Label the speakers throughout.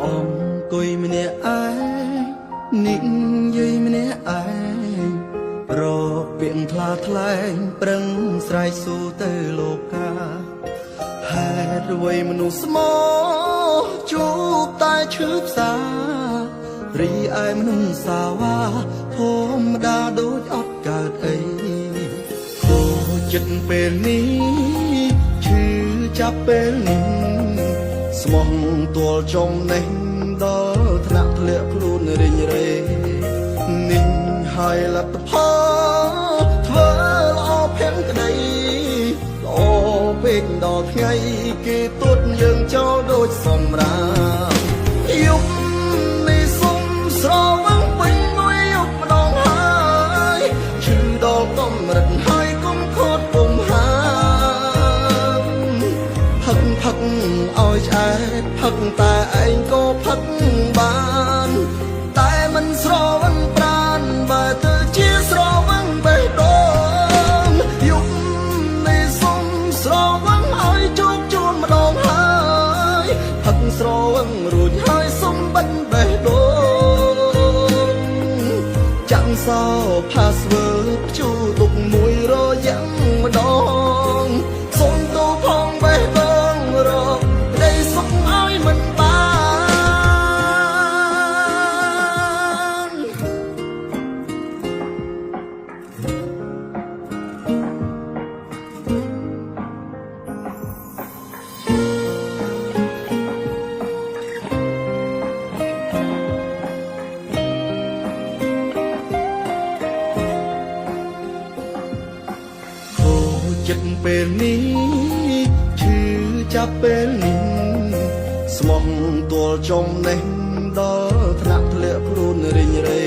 Speaker 1: អង្គុយម្នាក់ឯងនិយាយម្នាក់ឯងរកពាក្យថ្លាថ្លែងប្រឹងស្រែកសួរទៅលោកកាហេតុអ្វីមនុស្សស្មោជួបតែឈឺផ្សារីឯមនុស្សសាវ៉ាធម្មតាដូចអត់កើតអីគោចិត្តពេលនេះឈឺចាប់ពេលនេះស្មោះទាល់ចំណេះដល់ថ្នាក់ធ្លាក់ខ្លួនរិញរេនេះហើយលទ្ធផលធ្វើល្អភាំងក្តីល្អពេកដល់ថ្ងៃគេទួតយើងចោលដូចសម្រាប់យប់នេះសុំស្រវឹងពេញមួយយប់ម្ដងហើយឈឺដល់កម្រិតហើយកុំខត់កុំហាផឹកឲ្យឆ្អែតផឹកតែឯងក៏ផឹកបានតែមិនស្រវឹងប្រានបើទៅជាស្រវឹងបេះដូងយប់នេះសុំស្រវឹងឲ្យជោគជូនម្ដងហើយផឹកស្រវឹងរួចហើយសុំបិទបេះដូងចាំសោ password ជូទុកមួយរយ៉ាងម្ដងសុំទៅផងបេះដូងរកក្តីសុខឲ្យមិនបានចិត្តពេលនេះឈឺចាប់ពេលនេះស្មោះទាល់ចំណេះដល់ថ្នាក់ធ្លាក់ខ្លួនរិញរេ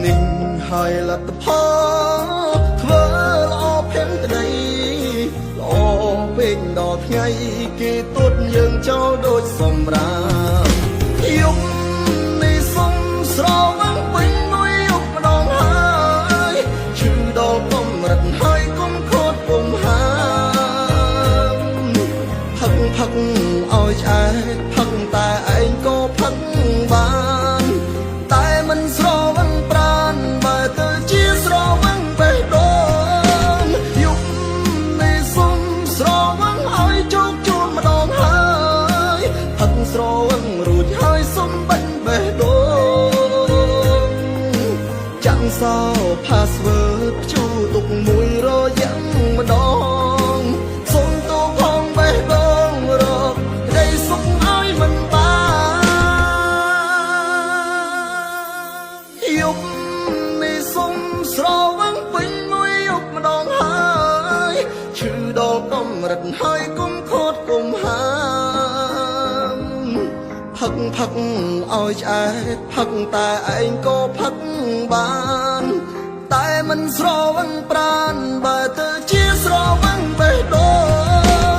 Speaker 1: នេះហើយលទ្ធផលធ្វើល្អភាំងក្តីល្អពេកដល់ថ្ងៃគេទួតយើងចោលដូចសម្រាប់យប់នេះសុំស្រវឹងពេញមួយយប់ម្ដងហើយឈឺដល់កម្រិតហើយកុំខត់កុំហាផឹកឲ្យឆ្អែតផឹកតែឯងក៏ផឹកបានតែមិនស្រវឹងប្រានបើទៅជាស្រវឹងបេះដូងយប់នេះសុំស្រវឹងឲ្យជោគជូនម្ដងហើយផឹកស្រវឹងរួចហើយសុំបិទបេះដូងចាំសោ password ជូទុកមួយរយ៉ាងម្ដងសុំទៅផងបេះដូងរកក្តីសុខឲ្យមិនបានយប់នេះសុំស្រវឹងពេញមួយយប់ម្ដងហើយឈឺដល់កម្រិតហើយកុំខត់កុំហាមផឹកឲ្យឆ្អែតផឹកតែឯងក៏ផឹកបានតែមិនស្រវឹងប្រានបើទៅជាស្រវឹងបេះដូ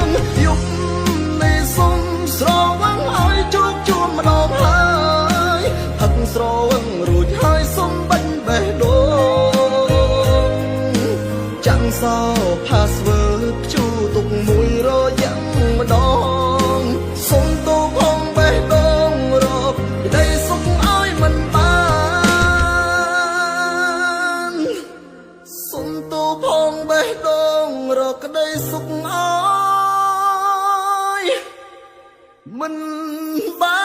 Speaker 1: ងយប់នេះសុំស្រវឹងឲ្យជោគជូនម្ដងហើយផឹកស្រវឹងរួចហើយសុំបិទបេះដូងចាំសោ password ជូទុកមួយរយ៉ាងម្ដងសុំទៅផងបេះដូងរកក្តីសុខឲ្យមិនបានសុំទៅផងបេះដូងរកក្តីសុខឲ្យមិនបាន